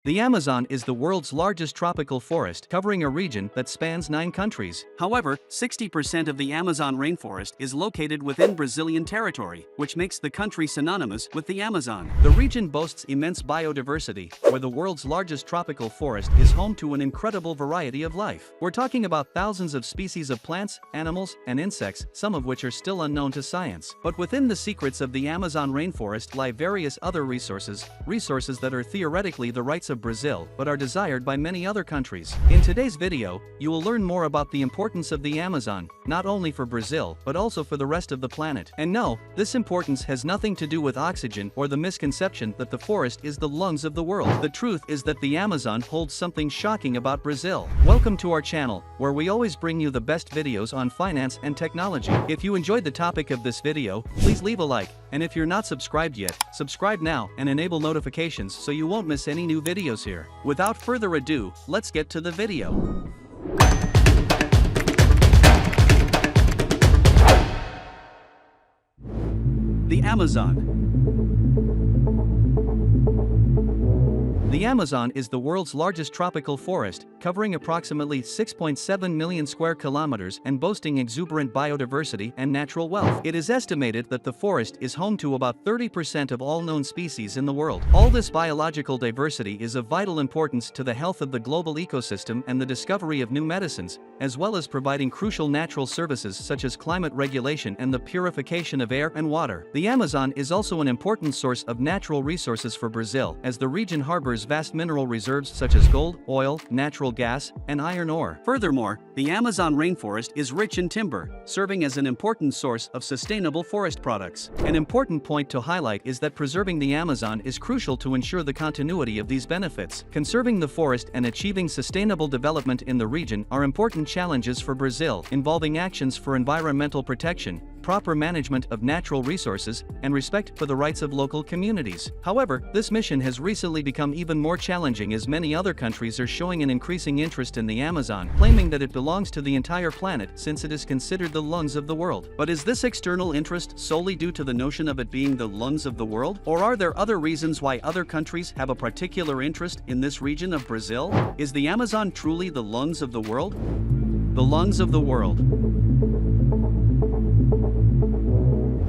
The Amazon is the world's largest tropical forest, covering a region that spans 9 countries. However, 60% of the Amazon rainforest is located within Brazilian territory, which makes the country synonymous with the Amazon. The region boasts immense biodiversity, where the world's largest tropical forest is home to an incredible variety of life. We're talking about thousands of species of plants, animals, and insects, some of which are still unknown to science. But within the secrets of the Amazon rainforest lie various other resources that are theoretically the rights of Brazil, but are desired by many other countries. In today's video, you will learn more about the importance of the Amazon, not only for Brazil, but also for the rest of the planet. And no, this importance has nothing to do with oxygen or the misconception that the forest is the lungs of the world. The truth is that the Amazon holds something shocking about Brazil. Welcome to our channel, where we always bring you the best videos on finance and technology. If you enjoyed the topic of this video, please leave a like, and if you're not subscribed yet, subscribe now and enable notifications so you won't miss any new videos here. Without further ado, let's get to the video. The Amazon. The Amazon is the world's largest tropical forest, covering approximately 6.7 million square kilometers and boasting exuberant biodiversity and natural wealth. It is estimated that the forest is home to about 30% of all known species in the world. All this biological diversity is of vital importance to the health of the global ecosystem and the discovery of new medicines, as well as providing crucial natural services such as climate regulation and the purification of air and water. The Amazon is also an important source of natural resources for Brazil, as the region harbors vast mineral reserves such as gold, oil, natural gas, and iron ore. Furthermore, the Amazon rainforest is rich in timber, serving as an important source of sustainable forest products. An important point to highlight is that preserving the Amazon is crucial to ensure the continuity of these benefits. Conserving the forest and achieving sustainable development in the region are important challenges for Brazil, involving actions for environmental protection, proper management of natural resources, and respect for the rights of local communities. However, this mission has recently become even more challenging as many other countries are showing an increasing interest in the Amazon, claiming that it belongs to the entire planet since it is considered the lungs of the world. But is this external interest solely due to the notion of it being the lungs of the world? Or are there other reasons why other countries have a particular interest in this region of Brazil? Is the Amazon truly the lungs of the world? The lungs of the world.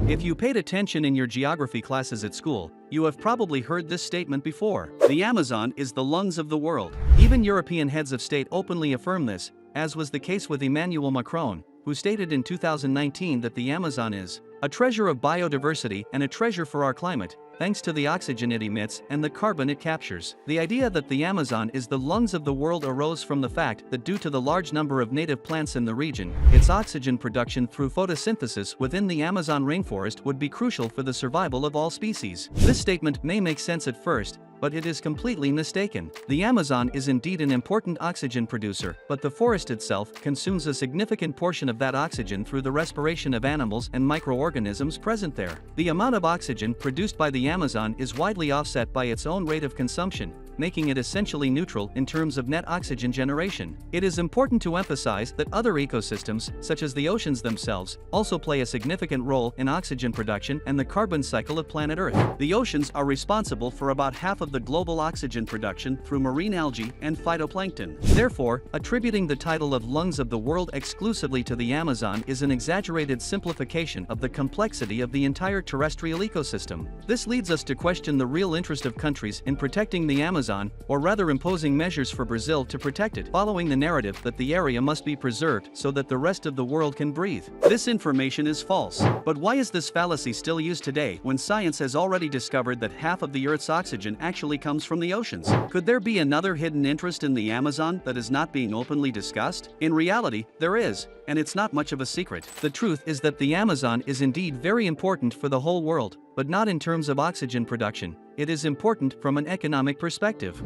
If you paid attention in your geography classes at school, you have probably heard this statement before. The Amazon is the lungs of the world. Even European heads of state openly affirm this, as was the case with Emmanuel Macron, who stated in 2019 that the Amazon is a treasure of biodiversity and a treasure for our climate, thanks to the oxygen it emits and the carbon it captures. The idea that the Amazon is the lungs of the world arose from the fact that due to the large number of native plants in the region, its oxygen production through photosynthesis within the Amazon rainforest would be crucial for the survival of all species. This statement may make sense at first, but it is completely mistaken. The Amazon is indeed an important oxygen producer, but the forest itself consumes a significant portion of that oxygen through the respiration of animals and microorganisms present there. The amount of oxygen produced by the Amazon is widely offset by its own rate of consumption, making it essentially neutral in terms of net oxygen generation. It is important to emphasize that other ecosystems, such as the oceans themselves, also play a significant role in oxygen production and the carbon cycle of planet Earth. The oceans are responsible for about half of the global oxygen production through marine algae and phytoplankton. Therefore, attributing the title of lungs of the world exclusively to the Amazon is an exaggerated simplification of the complexity of the entire terrestrial ecosystem. This leads us to question the real interest of countries in protecting the Amazon, or rather imposing measures for Brazil to protect it, following the narrative that the area must be preserved so that the rest of the world can breathe. This information is false. But why is this fallacy still used today when science has already discovered that half of the Earth's oxygen actually comes from the oceans? Could there be another hidden interest in the Amazon that is not being openly discussed? In reality, there is, and it's not much of a secret. The truth is that the Amazon is indeed very important for the whole world, but not in terms of oxygen production. It is important from an economic perspective.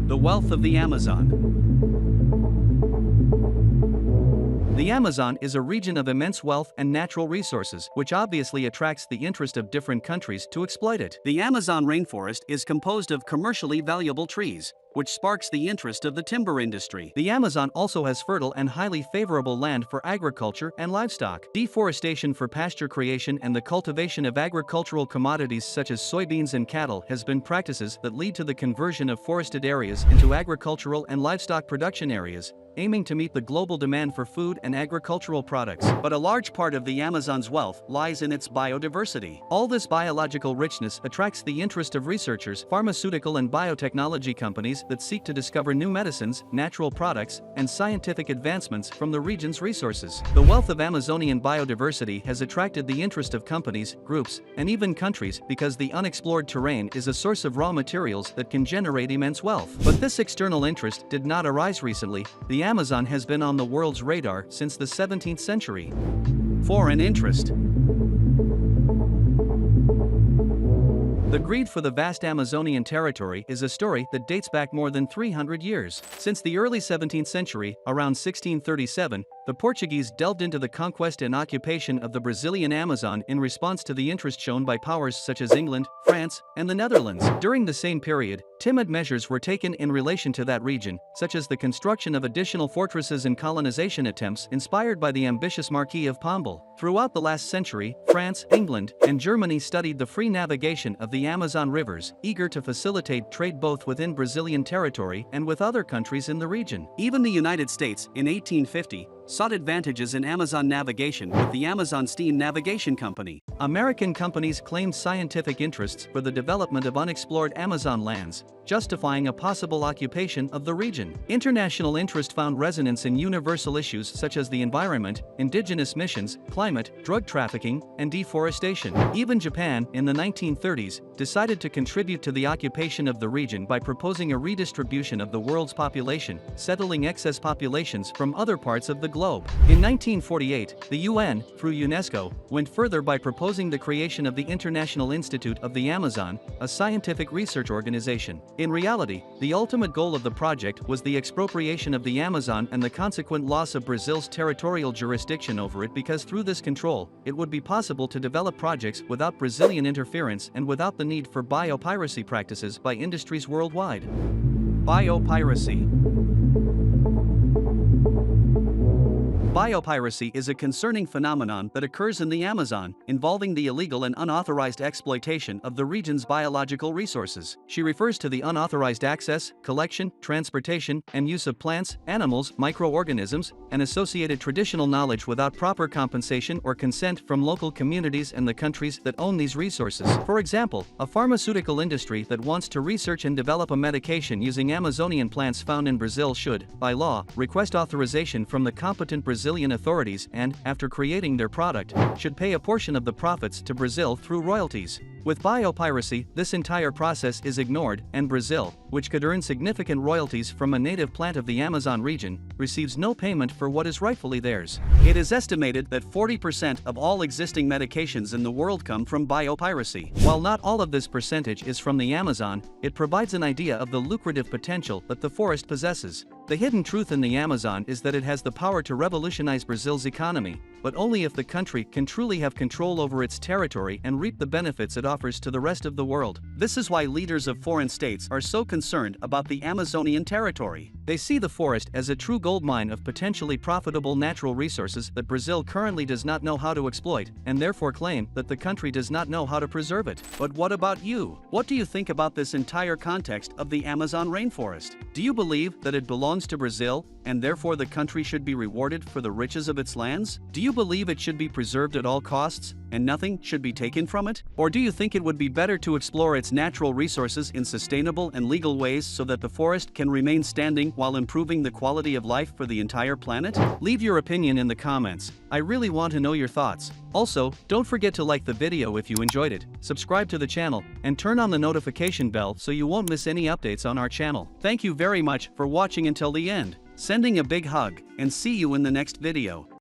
The wealth of the Amazon. The Amazon is a region of immense wealth and natural resources, which obviously attracts the interest of different countries to exploit it. The Amazon rainforest is composed of commercially valuable trees, which sparks the interest of the timber industry. The Amazon also has fertile and highly favorable land for agriculture and livestock. Deforestation for pasture creation and the cultivation of agricultural commodities such as soybeans and cattle has been practices that lead to the conversion of forested areas into agricultural and livestock production areas, aiming to meet the global demand for food and agricultural products. But a large part of the Amazon's wealth lies in its biodiversity. All this biological richness attracts the interest of researchers, pharmaceutical and biotechnology companies that seek to discover new medicines, natural products, and scientific advancements from the region's resources. The wealth of Amazonian biodiversity has attracted the interest of companies, groups, and even countries because the unexplored terrain is a source of raw materials that can generate immense wealth. But this external interest did not arise recently. The Amazon has been on the world's radar since the 17th century. Foreign interest. The greed for the vast Amazonian territory is a story that dates back more than 300 years. Since the early 17th century, around 1637, the Portuguese delved into the conquest and occupation of the Brazilian Amazon in response to the interest shown by powers such as England, France, and the Netherlands. During the same period, timid measures were taken in relation to that region, such as the construction of additional fortresses and colonization attempts inspired by the ambitious Marquis of Pombal. Throughout the last century, France, England, and Germany studied the free navigation of the Amazon rivers, eager to facilitate trade both within Brazilian territory and with other countries in the region. Even the United States, in 1850, sought advantages in Amazon navigation with the Amazon Steam Navigation Company. American companies claimed scientific interests for the development of unexplored Amazon lands, justifying a possible occupation of the region. International interest found resonance in universal issues such as the environment, indigenous missions, climate, drug trafficking, and deforestation. Even Japan, in the 1930s, decided to contribute to the occupation of the region by proposing a redistribution of the world's population, settling excess populations from other parts of the globe. In 1948, the UN, through UNESCO, went further by proposing the creation of the International Institute of the Amazon, a scientific research organization. In reality, the ultimate goal of the project was the expropriation of the Amazon and the consequent loss of Brazil's territorial jurisdiction over it, because through this control, it would be possible to develop projects without Brazilian interference and without the need for biopiracy practices by industries worldwide. Biopiracy. Biopiracy is a concerning phenomenon that occurs in the Amazon, involving the illegal and unauthorized exploitation of the region's biological resources. She refers to the unauthorized access, collection, transportation, and use of plants, animals, microorganisms, and associated traditional knowledge without proper compensation or consent from local communities and the countries that own these resources. For example, a pharmaceutical industry that wants to research and develop a medication using Amazonian plants found in Brazil should, by law, request authorization from the competent Brazilian authorities and, after creating their product, should pay a portion of the profits to Brazil through royalties. With biopiracy, this entire process is ignored, and Brazil, which could earn significant royalties from a native plant of the Amazon region, receives no payment for what is rightfully theirs. It is estimated that 40% of all existing medications in the world come from biopiracy. While not all of this percentage is from the Amazon, it provides an idea of the lucrative potential that the forest possesses. The hidden truth in the Amazon is that it has the power to revolutionize Brazil's economy, but only if the country can truly have control over its territory and reap the benefits it offers to the rest of the world. This is why leaders of foreign states are so concerned about the Amazonian territory. They see the forest as a true goldmine of potentially profitable natural resources that Brazil currently does not know how to exploit, and therefore claim that the country does not know how to preserve it. But what about you? What do you think about this entire context of the Amazon rainforest? Do you believe that it belongs to Brazil, and therefore the country should be rewarded for the riches of its lands? Do you believe it should be preserved at all costs, and nothing should be taken from it? Or do you think it would be better to explore its natural resources in sustainable and legal ways so that the forest can remain standing while improving the quality of life for the entire planet? Leave your opinion in the comments. I really want to know your thoughts. Also, don't forget to like the video if you enjoyed it, subscribe to the channel, and turn on the notification bell so you won't miss any updates on our channel. Thank you very much for watching until the end. Sending a big hug, and see you in the next video.